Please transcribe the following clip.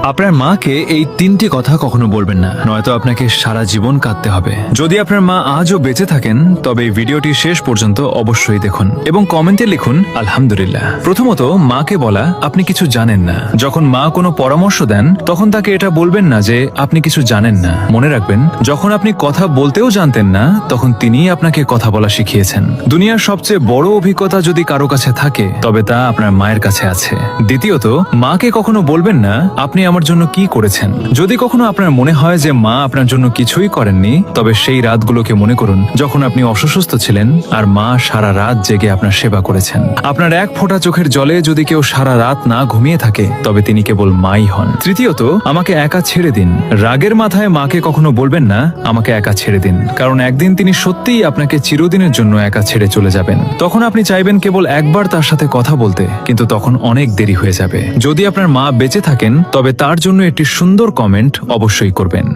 আপনার মাকে এই তিনটি কথা কখনো বলবেন না, নয়তো আপনাকে সারা জীবন কাঁদতে হবে। যদি আপনার মা আজও বেঁচে থাকেন তবে এই ভিডিওটি শেষ পর্যন্ত অবশ্যই দেখুন এবং কমেন্টে লিখুন আলহামদুলিল্লাহ। প্রথমত, মাকে বলা আপনি কিছু জানেন না। যখন মা কোনো পরামর্শ দেন তখন তাকে এটা বলবেন না যে আপনি কিছু জানেন না। মনে রাখবেন, যখন আপনি কথা বলতেও জানতেন না তখন তিনিই আপনাকে কথা বলা শিখিয়েছেন। দুনিয়ার সবচেয়ে বড় অভিজ্ঞতা যদি কারো কাছে থাকে তবে তা আপনার মায়ের কাছে আছে। দ্বিতীয়ত, মাকে কখনো বলবেন না আপনি আমার জন্য কি করেছেন। যদি কখনো আপনার মনে হয় যে মা আপনার জন্য কিছুই করেননি, তবে সেই রাতগুলোকে মনে করুন যখন আপনি অসুস্থ ছিলেন আর মা সারা রাত জেগে আপনার সেবা করেছেন। আপনার এক ফোঁটা চোখের জলে যদি কেউ সারা রাত না ঘুমিয়ে থাকে তবে তিনি কেবল মাই হন। তৃতীয়ত, আমাকে একা ছেড়ে দিন। রাগের মাথায় মাকে কখনো বলবেন না আমাকে একা ছেড়ে দিন, কারণ একদিন তিনি সত্যিই আপনাকে চিরদিনের জন্য একা ছেড়ে চলে যাবেন। তখন আপনি চাইবেন কেবল একবার তার সাথে কথা বলতে, কিন্তু তখন অনেক দেরি হয়ে যাবে। যদি আপনার মা বেঁচে থাকেন তবে তার জন্য একটি সুন্দর কমেন্ট অবশ্যই করবেন।